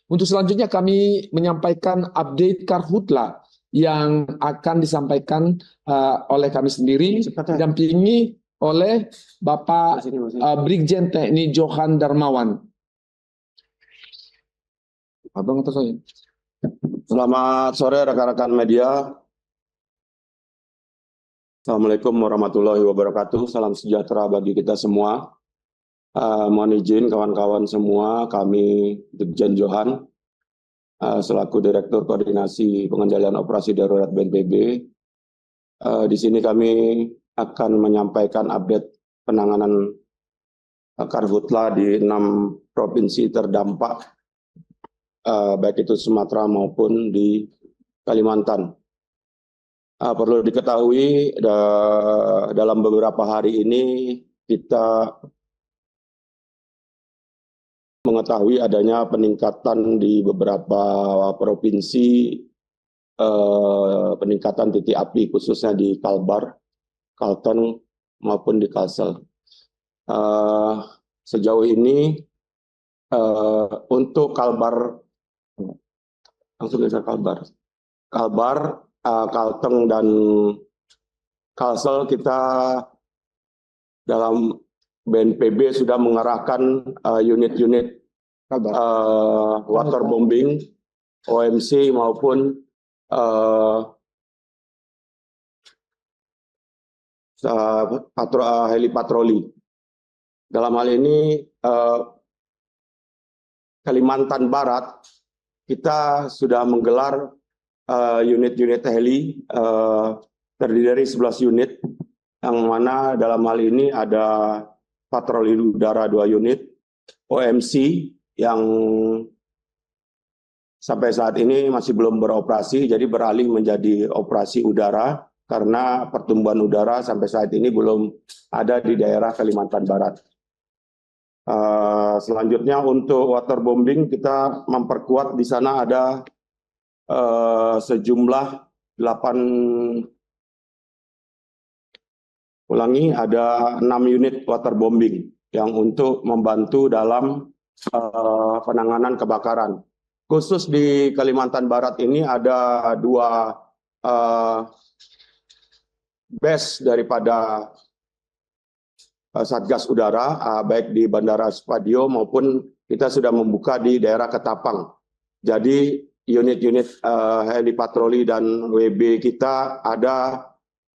Untuk selanjutnya kami menyampaikan update Karhutla yang akan disampaikan oleh kami sendiri, didampingi oleh Bapak Brigjen TNI Johan Darmawan. Abang atau saya? Selamat sore rekan-rekan media. Assalamualaikum warahmatullahi wabarakatuh. Salam sejahtera bagi kita semua. Mohon izin kawan-kawan semua, kami Brigjen Johan selaku Direktur Koordinasi Pengendalian Operasi Darurat BNPB. Di sini kami akan menyampaikan update penanganan Karhutla di 6 provinsi terdampak, baik itu Sumatera maupun di Kalimantan. Perlu diketahui dalam beberapa hari ini kita mengetahui adanya peningkatan di beberapa provinsi, peningkatan titik api khususnya di Kalbar, Kalteng maupun di Kalsel. Sejauh ini untuk Kalbar, langsung ke Kalbar, Kalteng dan Kalsel kita dalam BNPB sudah mengerahkan unit-unit waterbombing, OMC maupun heli patroli. Dalam hal ini Kalimantan Barat kita sudah menggelar unit-unit heli terdiri dari 11 unit, yang mana dalam hal ini ada patroli udara 2 unit, OMC yang sampai saat ini masih belum beroperasi, jadi beralih menjadi operasi udara karena pertumbuhan udara sampai saat ini belum ada di daerah Kalimantan Barat. Selanjutnya untuk waterbombing kita memperkuat, di sana ada sejumlah 6 unit waterbombing yang untuk membantu dalam penanganan kebakaran. Khusus di Kalimantan Barat ini ada 2 base daripada Satgas Udara, baik di Bandara Supadio maupun kita sudah membuka di daerah Ketapang. Jadi unit-unit heli patroli dan WB kita ada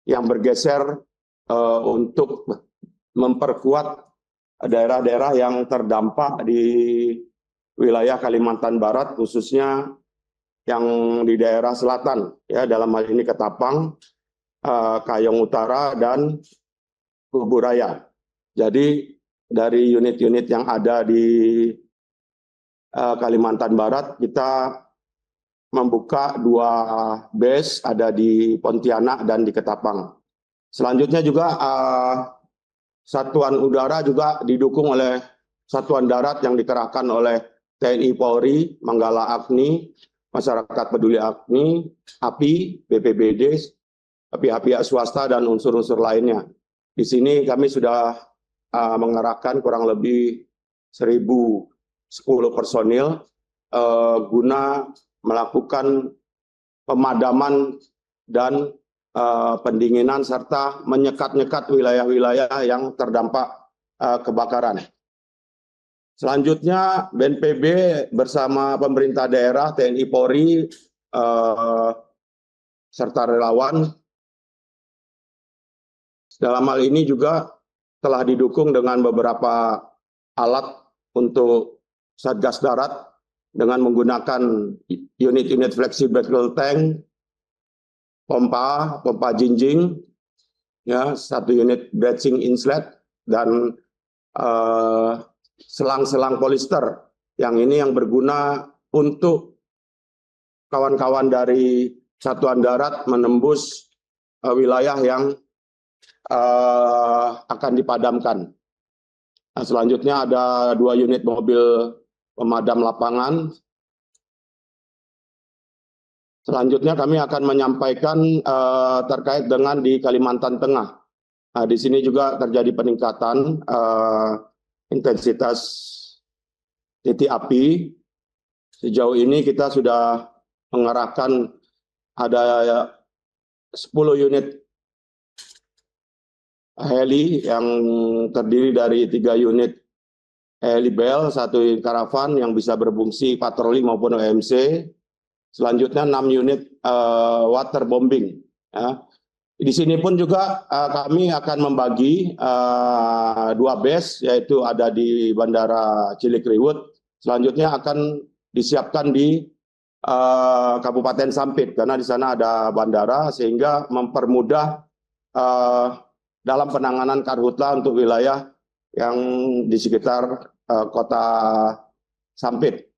yang bergeser untuk memperkuat daerah-daerah yang terdampak di wilayah Kalimantan Barat, khususnya yang di daerah selatan, ya, dalam hal ini Ketapang, Kayong Utara, dan Kuburaya. Jadi dari unit-unit yang ada di Kalimantan Barat, kita membuka 2 base, ada di Pontianak dan di Ketapang. Selanjutnya juga Satuan Udara juga didukung oleh Satuan Darat yang dikerahkan oleh TNI Polri, Manggala Agni, Masyarakat Peduli Agni, API, BPBD, pihak-pihak swasta, dan unsur-unsur lainnya. Di sini kami sudah mengerahkan kurang lebih 1.010 personil guna melakukan pemadaman dan pendinginan serta menyekat-nyekat wilayah-wilayah yang terdampak kebakaran. Selanjutnya BNPB bersama pemerintah daerah, TNI Polri, serta relawan dalam hal ini juga telah didukung dengan beberapa alat untuk Satgas Darat dengan menggunakan unit-unit flexible tank, pompa jinjing, ya, 1 unit breaching inlet, dan selang-selang polister. Yang ini yang berguna untuk kawan-kawan dari Satuan Darat menembus wilayah yang akan dipadamkan. Nah, selanjutnya ada 2 unit mobil pemadam lapangan. Selanjutnya kami akan menyampaikan terkait dengan di Kalimantan Tengah. Nah, di sini juga terjadi peningkatan intensitas titik api Sejauh ini kita sudah mengerahkan ada 10 unit heli yang terdiri dari 3 unit heli Bell, 1 unit karavan yang bisa berfungsi patroli maupun OMC. Selanjutnya 6 unit waterbombing. Ya. Di sini pun juga kami akan membagi 2 base, yaitu ada di Bandara Cilikriwut. Selanjutnya akan disiapkan di Kabupaten Sampit, karena di sana ada bandara, sehingga mempermudah dalam penanganan karhutla untuk wilayah yang di sekitar kota Sampit.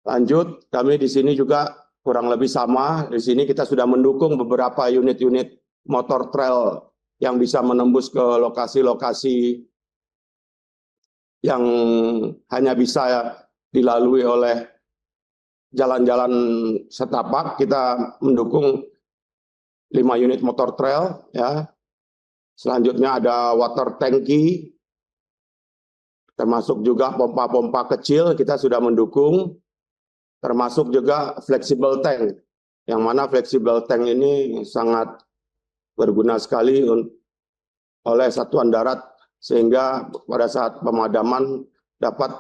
Lanjut, kami di sini juga kurang lebih sama. Di sini kita sudah mendukung beberapa unit-unit motor trail yang bisa menembus ke lokasi-lokasi yang hanya bisa dilalui oleh jalan-jalan setapak. Kita mendukung 5 unit motor trail, ya. Selanjutnya ada water tanki, termasuk juga pompa-pompa kecil kita sudah mendukung, termasuk juga flexible tank, yang mana flexible tank ini sangat berguna sekali oleh satuan darat, sehingga pada saat pemadaman dapat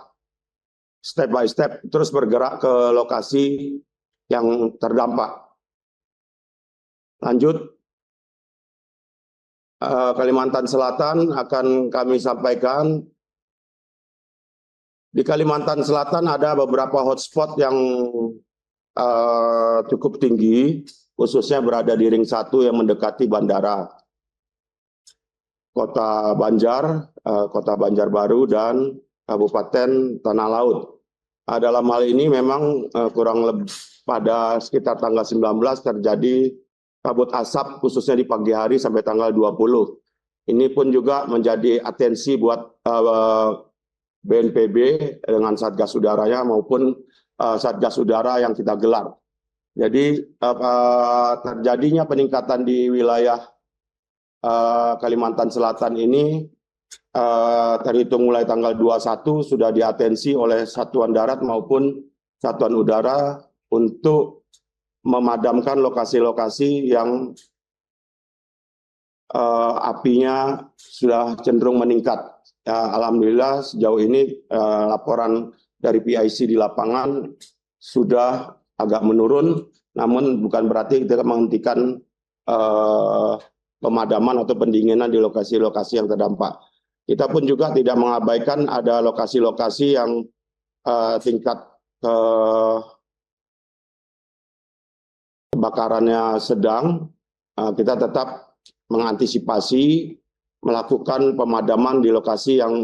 step by step terus bergerak ke lokasi yang terdampak. Lanjut, Kalimantan Selatan akan kami sampaikan. Di Kalimantan Selatan ada beberapa hotspot yang cukup tinggi, khususnya berada di ring 1 yang mendekati bandara. Kota Banjar, Kota Banjarbaru, dan Kabupaten Tanah Laut. Dalam hal ini memang kurang lebih pada sekitar tanggal 19 terjadi kabut asap, khususnya di pagi hari sampai tanggal 20. Ini pun juga menjadi atensi buat BNPB dengan Satgas Udaranya maupun Satgas Udara yang kita gelar. Jadi terjadinya peningkatan di wilayah Kalimantan Selatan ini terhitung mulai tanggal 21 sudah diatensi oleh Satuan Darat maupun Satuan Udara untuk memadamkan lokasi-lokasi yang apinya sudah cenderung meningkat. Alhamdulillah sejauh ini laporan dari PIC di lapangan sudah agak menurun, namun bukan berarti kita menghentikan pemadaman atau pendinginan di lokasi-lokasi yang terdampak. Kita pun juga tidak mengabaikan ada lokasi-lokasi yang tingkat kebakarannya sedang. Kita tetap mengantisipasi melakukan pemadaman di lokasi yang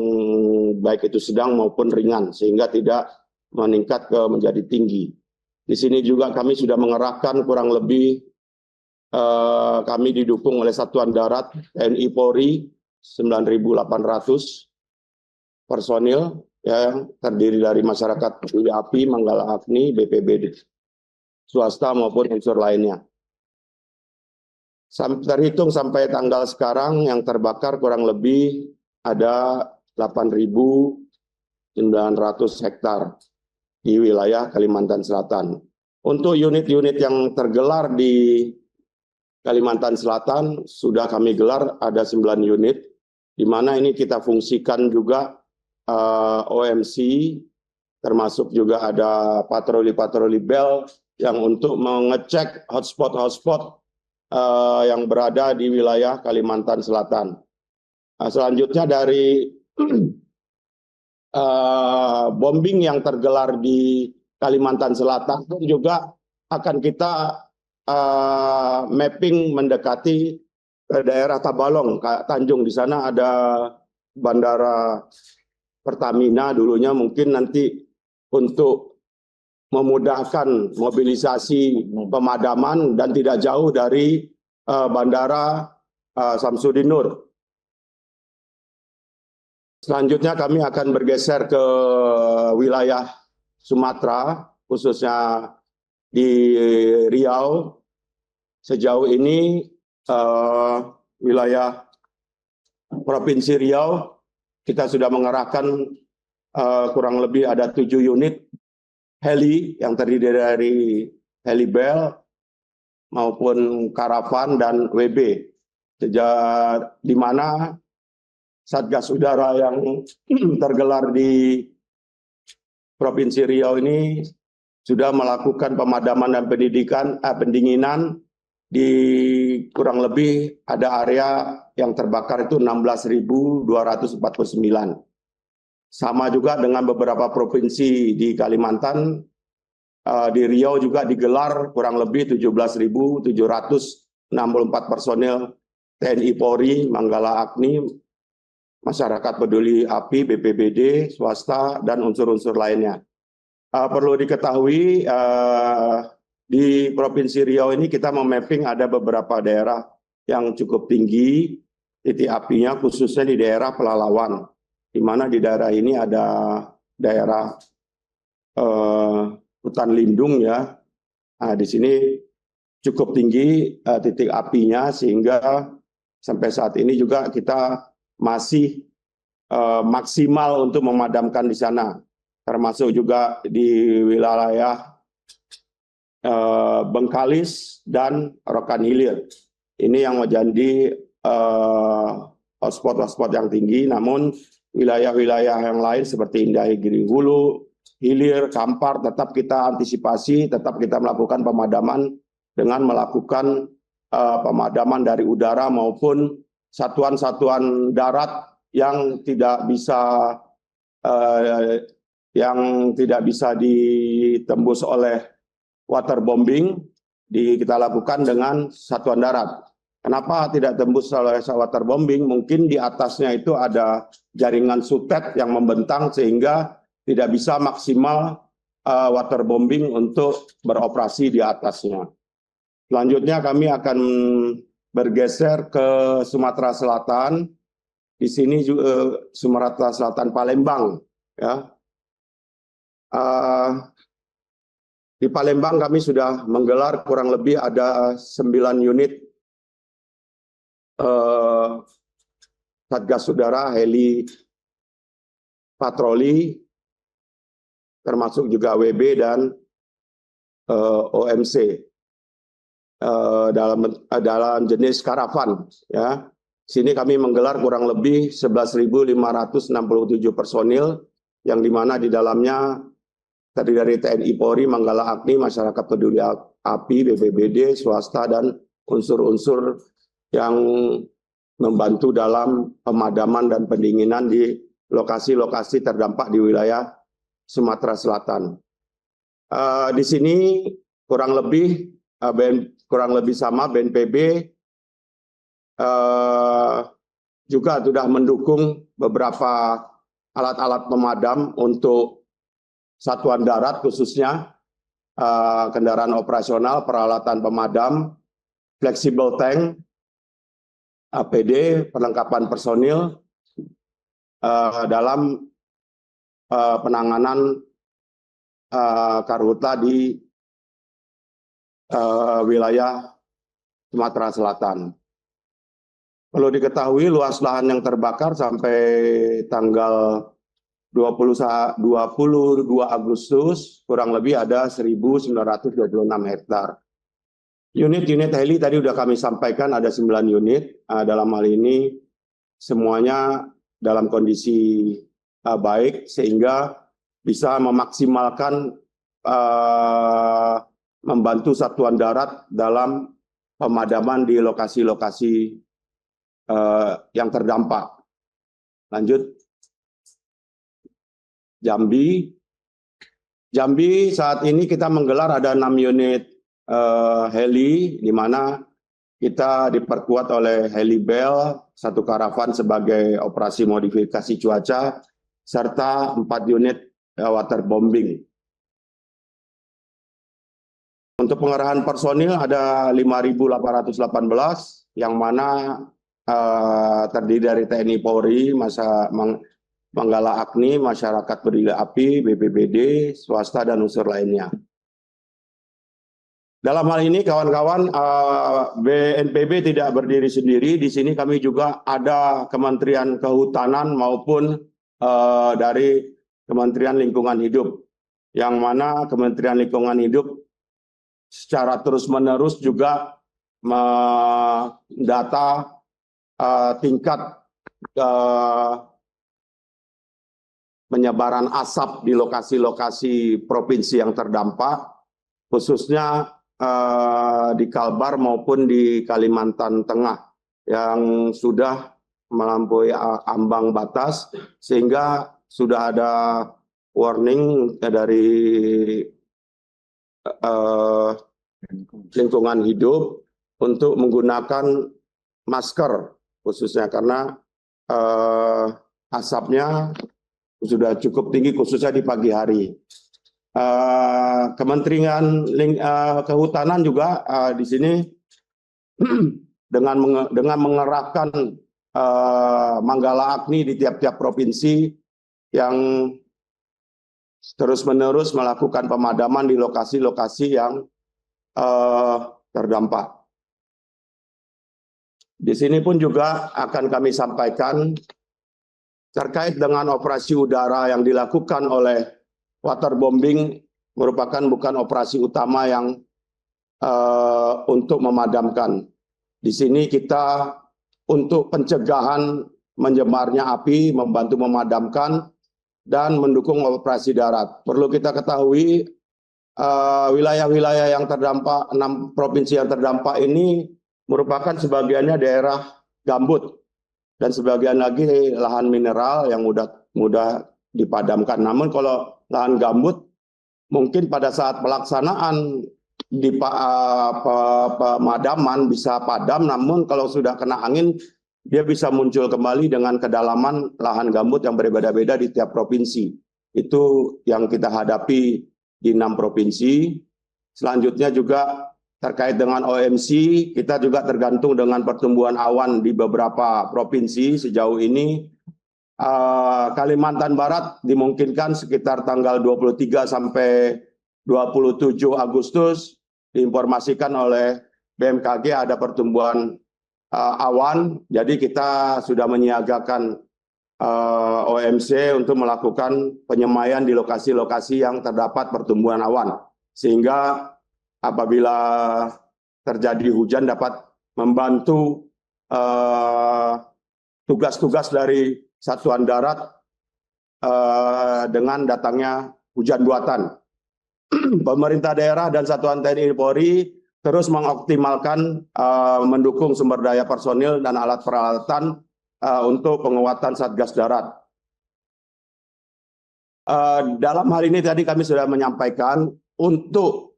baik itu sedang maupun ringan, sehingga tidak meningkat menjadi tinggi. Di sini juga kami sudah mengerahkan kurang lebih kami didukung oleh Satuan Darat, TNI Polri, 9.800 personil yang terdiri dari masyarakat peduli api, Manggala Agni, BPBD, swasta maupun unsur lainnya. Terhitung sampai tanggal sekarang yang terbakar kurang lebih ada 8.900 hektar di wilayah Kalimantan Selatan. Untuk unit-unit yang tergelar di Kalimantan Selatan sudah kami gelar ada 9 unit, di mana ini kita fungsikan juga OMC, termasuk juga ada patroli-patroli Bell yang untuk mengecek hotspot-hotspot yang berada di wilayah Kalimantan Selatan. Selanjutnya dari bombing yang tergelar di Kalimantan Selatan juga akan kita mapping mendekati ke daerah Tabalong, Tanjung. Di sana ada bandara Pertamina dulunya, mungkin nanti untuk memudahkan mobilisasi pemadaman dan tidak jauh dari bandara Samsudin Nur. Selanjutnya kami akan bergeser ke wilayah Sumatera, khususnya di Riau. Sejauh ini wilayah Provinsi Riau kita sudah mengerahkan kurang lebih ada 7 unit heli yang terdiri dari helibel maupun karavan dan WB. Di mana Satgas Udara yang tergelar di Provinsi Riau ini sudah melakukan pemadaman dan pendinginan di kurang lebih ada area yang terbakar itu 16.249. Sama juga dengan beberapa provinsi di Kalimantan, di Riau juga digelar kurang lebih 17.764 personil TNI Polri, Manggala Agni, Masyarakat Peduli Api, BPBD, swasta, dan unsur-unsur lainnya. Perlu diketahui di Provinsi Riau ini kita memapping ada beberapa daerah yang cukup tinggi titik apinya, khususnya di daerah Pelalawan, di mana di daerah ini ada daerah hutan lindung ya. Nah, di sini cukup tinggi titik apinya sehingga sampai saat ini juga kita masih maksimal untuk memadamkan di sana, termasuk juga di wilayah Bengkalis dan Rokan Hilir. Ini yang menjadi hotspot yang tinggi, namun wilayah-wilayah yang lain seperti Indah Giri Hulu, Hilir, Kampar tetap kita antisipasi, tetap kita melakukan pemadaman dengan melakukan pemadaman dari udara maupun satuan-satuan darat yang tidak bisa ditembus oleh waterbombing, kita lakukan dengan satuan darat. Kenapa tidak tembus oleh waterbombing? Mungkin di atasnya itu ada jaringan sutet yang membentang sehingga tidak bisa maksimal waterbombing untuk beroperasi di atasnya. Selanjutnya kami akan bergeser ke Sumatera Selatan. Di sini juga Sumatera Selatan Palembang, ya. Di Palembang kami sudah menggelar kurang lebih ada 9 unit Satgas Udara heli patroli, termasuk juga WB dan OMC. Dalam jenis karavan, ya. Sini kami menggelar kurang lebih 11.567 personil, yang dimana di dalamnya terdiri dari TNI Polri, Manggala Agni, Masyarakat Peduli Api, BPBD, swasta, dan unsur-unsur yang membantu dalam pemadaman dan pendinginan di lokasi-lokasi terdampak di wilayah Sumatera Selatan. Di sini kurang lebih sama BNPB juga sudah mendukung beberapa alat-alat pemadam untuk satuan darat, khususnya kendaraan operasional, peralatan pemadam, flexible tank, APD, perlengkapan personil dalam penanganan karhutla di wilayah Sumatera Selatan. Perlu diketahui luas lahan yang terbakar sampai tanggal 22 Agustus kurang lebih ada 1.926 hektar. Unit-unit heli tadi sudah kami sampaikan ada 9 unit. Dalam hal ini semuanya dalam kondisi baik sehingga bisa memaksimalkan membantu satuan darat dalam pemadaman di lokasi-lokasi yang terdampak. Lanjut. Jambi saat ini kita menggelar ada 6 unit heli, di mana kita diperkuat oleh helibel, 1 karavan sebagai operasi modifikasi cuaca, serta 4 unit waterbombing. Untuk pengerahan personil ada 5.818, yang mana terdiri dari TNI Polri, Manggala Agni, Masyarakat Peduli Api, BPBD, swasta, dan unsur lainnya. Dalam hal ini kawan-kawan, BNPB tidak berdiri sendiri. Di sini kami juga ada Kementerian Kehutanan maupun dari Kementerian Lingkungan Hidup yang mana Kementerian Lingkungan Hidup secara terus-menerus juga mendata tingkat penyebaran asap di lokasi-lokasi provinsi yang terdampak, khususnya di Kalbar maupun di Kalimantan Tengah yang sudah melampaui ambang batas, sehingga sudah ada warning dari lingkungan hidup untuk menggunakan masker, khususnya karena asapnya sudah cukup tinggi, khususnya di pagi hari. Kementerian Kehutanan juga di sini dengan mengerahkan Manggala Agni di tiap-tiap provinsi yang terus-menerus melakukan pemadaman di lokasi-lokasi yang terdampak. Di sini pun juga akan kami sampaikan terkait dengan operasi udara yang dilakukan oleh waterbombing, merupakan bukan operasi utama yang untuk memadamkan. Di sini kita untuk pencegahan menyebarnya api, membantu memadamkan, dan mendukung operasi darat. Perlu kita ketahui wilayah-wilayah yang terdampak, 6 provinsi yang terdampak ini merupakan sebagiannya daerah gambut dan sebagian lagi lahan mineral yang mudah dipadamkan. Namun kalau lahan gambut mungkin pada saat pelaksanaan di pemadaman bisa padam, namun kalau sudah kena angin dia bisa muncul kembali dengan kedalaman lahan gambut yang berbeda-beda di tiap provinsi. Itu yang kita hadapi di 6 provinsi. Selanjutnya juga terkait dengan OMC, kita juga tergantung dengan pertumbuhan awan di beberapa provinsi sejauh ini. Kalimantan Barat dimungkinkan sekitar tanggal 23 sampai 27 Agustus diinformasikan oleh BMKG ada pertumbuhan awan, jadi kita sudah menyiagakan OMC untuk melakukan penyemaian di lokasi-lokasi yang terdapat pertumbuhan awan, sehingga apabila terjadi hujan dapat membantu tugas-tugas dari Satuan Darat dengan datangnya hujan buatan. Pemerintah daerah dan Satuan TNI Polri terus mengoptimalkan mendukung sumber daya personil dan alat peralatan untuk penguatan Satgas Darat. Dalam hal ini tadi kami sudah menyampaikan untuk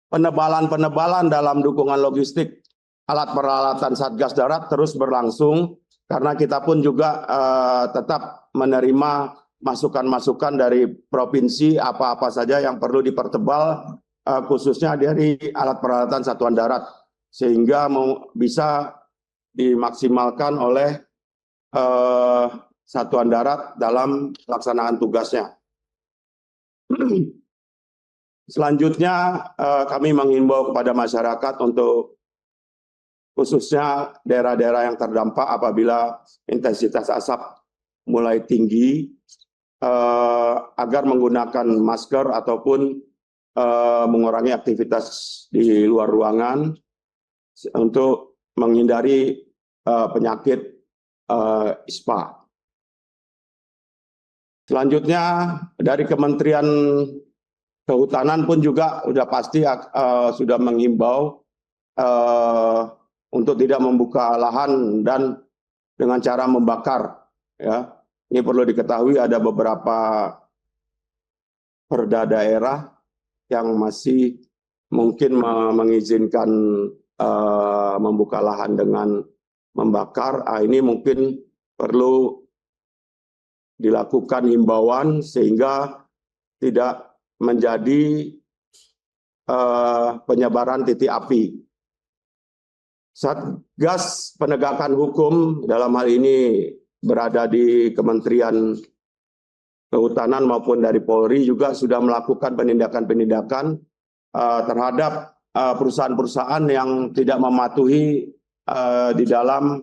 penebalan dalam dukungan logistik alat peralatan Satgas Darat terus berlangsung, karena kita pun juga tetap menerima masukan-masukan dari provinsi apa-apa saja yang perlu dipertebal, khususnya dari alat peralatan Satuan Darat, sehingga bisa dimaksimalkan oleh Satuan Darat dalam pelaksanaan tugasnya. Selanjutnya kami menghimbau kepada masyarakat untuk khususnya daerah-daerah yang terdampak apabila intensitas asap mulai tinggi, agar menggunakan masker ataupun mengurangi aktivitas di luar ruangan untuk menghindari penyakit ISPA. Selanjutnya dari Kementerian Kehutanan pun juga sudah pasti sudah menghimbau untuk tidak membuka lahan dan dengan cara membakar. Ya, ini perlu diketahui ada beberapa perda daerah yang masih mungkin mengizinkan membuka lahan dengan membakar. Ini mungkin perlu dilakukan himbauan sehingga tidak menjadi penyebaran titik api. Satgas penegakan hukum dalam hal ini berada di Kementerian Kehutanan maupun dari Polri juga sudah melakukan penindakan-penindakan terhadap perusahaan-perusahaan yang tidak mematuhi di dalam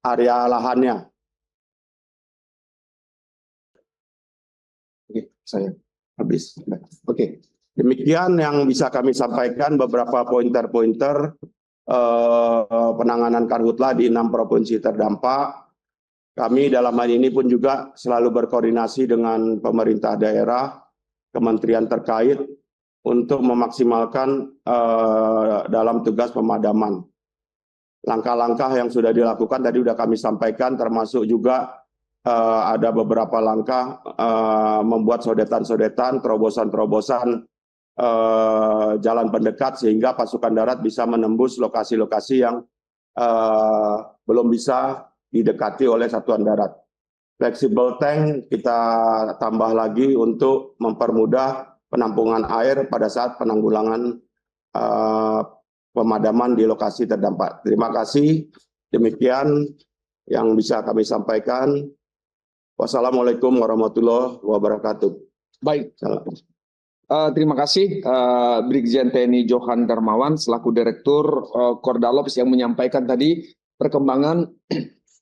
area lahannya. Oke, saya Habis. oke. Demikian yang bisa kami sampaikan, beberapa pointer-pointer penanganan karhutla di 6 provinsi terdampak. Kami dalam hal ini pun juga selalu berkoordinasi dengan pemerintah daerah, kementerian terkait untuk memaksimalkan dalam tugas pemadaman. Langkah-langkah yang sudah dilakukan tadi sudah kami sampaikan, termasuk juga ada beberapa langkah membuat sodetan-sodetan, terobosan-terobosan jalan pendekat sehingga pasukan darat bisa menembus lokasi-lokasi yang belum bisa didekati oleh satuan darat. Flexible tank kita tambah lagi untuk mempermudah penampungan air pada saat penanggulangan pemadaman di lokasi terdampak. Terima kasih. Demikian yang bisa kami sampaikan. Wassalamualaikum warahmatullahi wabarakatuh. Baik. Terima kasih Brigjen TNI Johan Darmawan selaku Direktur Kordalops yang menyampaikan tadi perkembangan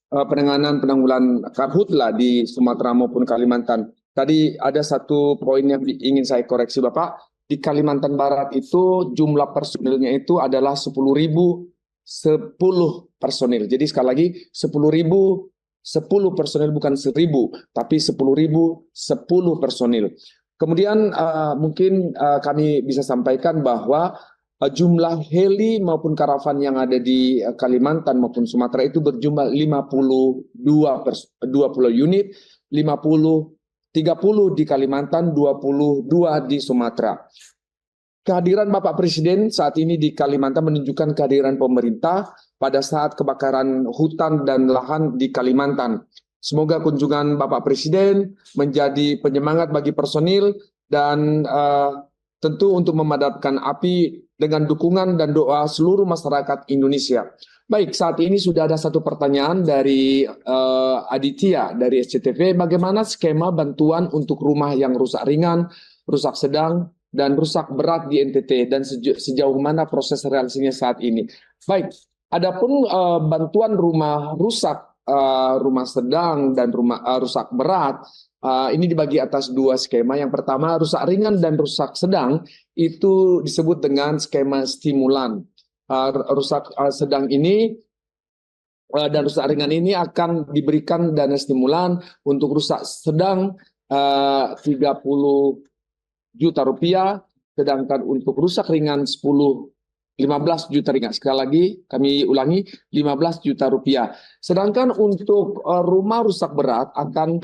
penanggulangan karhutla di Sumatera maupun Kalimantan. Tadi ada satu poin yang ingin saya koreksi Bapak. Di Kalimantan Barat itu jumlah personilnya itu adalah 10.010 personil. Jadi sekali lagi 10.010 personil bukan 1.000, tapi 10.010 personil. Kemudian mungkin kami bisa sampaikan bahwa jumlah heli maupun karavan yang ada di Kalimantan maupun Sumatera itu berjumlah 20 unit, 30 di Kalimantan, 22 di Sumatera. Kehadiran Bapak Presiden saat ini di Kalimantan menunjukkan kehadiran pemerintah pada saat kebakaran hutan dan lahan di Kalimantan. Semoga kunjungan Bapak Presiden menjadi penyemangat bagi personil dan tentu untuk memadamkan api dengan dukungan dan doa seluruh masyarakat Indonesia. Baik, saat ini sudah ada satu pertanyaan dari Aditya dari SCTV. Bagaimana skema bantuan untuk rumah yang rusak ringan, rusak sedang, dan rusak berat di NTT dan sejauh mana proses realisasinya saat ini? Baik, adapun bantuan rumah rusak, rumah sedang dan rumah rusak berat, ini dibagi atas dua skema. Yang pertama, rusak ringan dan rusak sedang itu disebut dengan skema stimulan. Rusak sedang ini dan rusak ringan ini akan diberikan dana stimulan. Untuk rusak sedang 30 juta rupiah, sedangkan untuk rusak ringan 15 juta ringan. Sekali lagi kami ulangi, 15 juta rupiah. Sedangkan untuk rumah rusak berat akan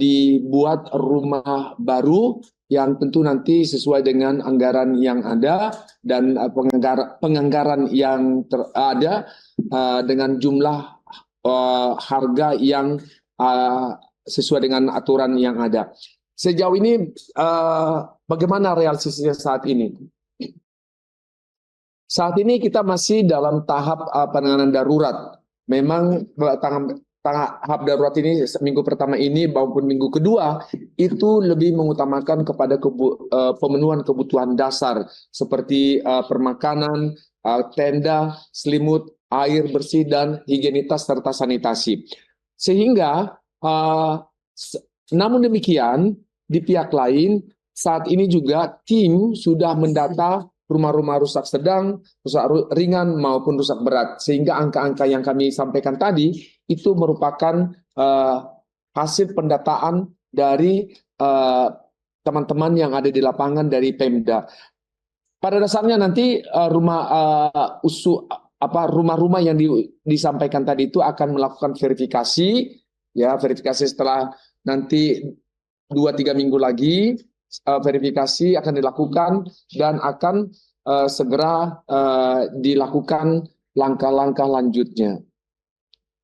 dibuat rumah baru yang tentu nanti sesuai dengan anggaran yang ada dan penganggaran yang ada dengan jumlah harga yang sesuai dengan aturan yang ada. Sejauh ini bagaimana realisasinya saat ini? Saat ini kita masih dalam tahap penanganan darurat. Memang tahap darurat ini minggu pertama ini maupun minggu kedua itu lebih mengutamakan kepada pemenuhan kebutuhan dasar seperti permakanan, tenda, selimut, air bersih dan higienitas serta sanitasi. Sehingga namun demikian di pihak lain saat ini juga tim sudah mendata rumah-rumah rusak sedang, rusak ringan maupun rusak berat. Sehingga angka-angka yang kami sampaikan tadi itu merupakan hasil pendataan dari teman-teman yang ada di lapangan dari Pemda. Pada dasarnya nanti rumah-rumah yang disampaikan tadi itu akan melakukan verifikasi, ya verifikasi setelah nanti 2-3 minggu lagi. Verifikasi akan dilakukan dan akan segera dilakukan langkah-langkah lanjutnya.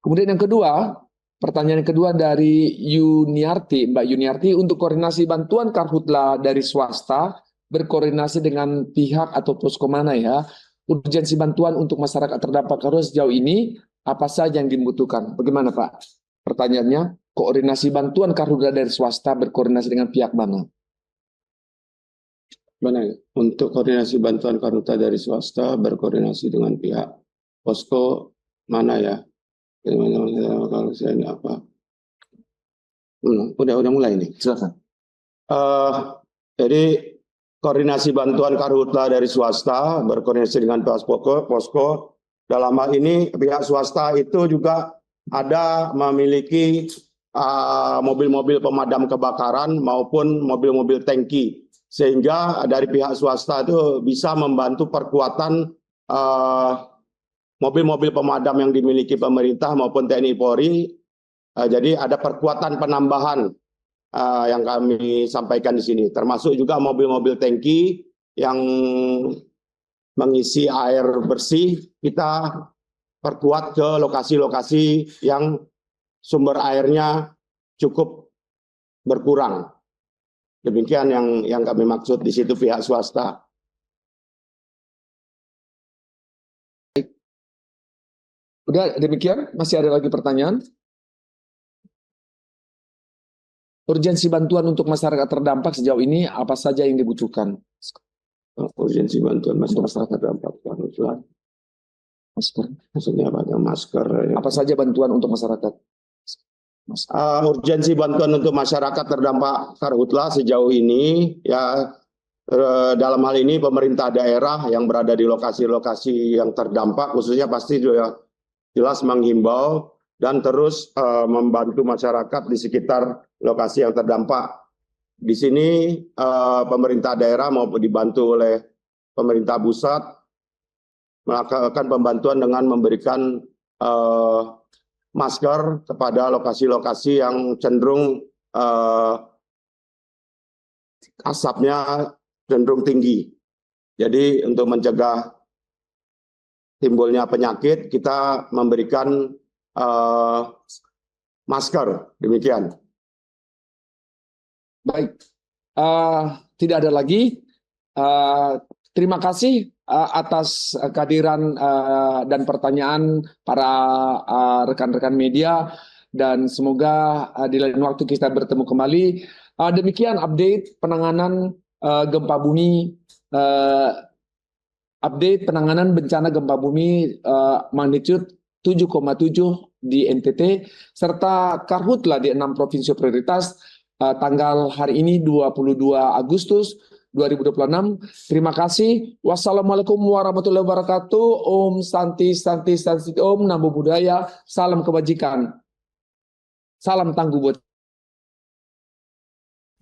Kemudian yang kedua, pertanyaan kedua dari Yuniarti, Mbak Yuniarti, untuk koordinasi bantuan karhutla dari swasta berkoordinasi dengan pihak atau posko mana ya? Urgensi bantuan untuk masyarakat terdampak karhutla sejauh ini apa saja yang dibutuhkan? Bagaimana Pak? Pertanyaannya, koordinasi bantuan karhutla dari swasta berkoordinasi dengan pihak mana? Untuk koordinasi bantuan karhutla dari swasta berkoordinasi dengan pihak posko mana ya? Kalau saya ini apa? Udah mulai nih. Silakan. Eh, jadi koordinasi bantuan karhutla dari swasta berkoordinasi dengan posko. Dalam hal ini pihak swasta itu juga ada memiliki mobil-mobil pemadam kebakaran maupun mobil-mobil tangki, sehingga dari pihak swasta itu bisa membantu perkuatan mobil-mobil pemadam yang dimiliki pemerintah maupun TNI Polri. Jadi ada perkuatan penambahan yang kami sampaikan di sini, termasuk juga mobil-mobil tangki yang mengisi air bersih. Kita perkuat ke lokasi-lokasi yang sumber airnya cukup berkurang. Demikian yang kami maksud di situ pihak swasta. Udah demikian, masih ada lagi pertanyaan? Urgensi bantuan untuk masyarakat terdampak sejauh ini apa saja yang dibutuhkan? Urgensi bantuan masyarakat terdampak karhutla. Masker. Maksudnya apa? Masker. Ya. Apa saja bantuan untuk masyarakat? Urgensi bantuan untuk masyarakat terdampak karhutla sejauh ini ya, dalam hal ini pemerintah daerah yang berada di lokasi-lokasi yang terdampak khususnya pasti juga jelas menghimbau dan terus membantu masyarakat di sekitar lokasi yang terdampak. Di sini pemerintah daerah maupun dibantu oleh pemerintah pusat melakukan pembantuan dengan memberikan masker kepada lokasi-lokasi yang cenderung asapnya cenderung tinggi. Jadi untuk mencegah timbulnya penyakit, kita memberikan masker. Demikian. Baik, tidak ada lagi. Terima kasih atas kehadiran dan pertanyaan para rekan-rekan media, dan semoga di lain waktu kita bertemu kembali. Demikian update penanganan gempa bumi, update penanganan bencana gempa bumi magnitude 7,7 di NTT serta karhutla di 6 provinsi prioritas tanggal hari ini 22 Agustus 2026. Terima kasih. Wassalamualaikum warahmatullahi wabarakatuh. Om Santi Santi Santi Om. Namo Buddhaya. Salam kebajikan. Salam tangguh buat.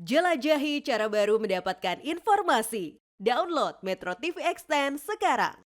Jelajahi cara baru mendapatkan informasi. Download Metro TV Extend sekarang.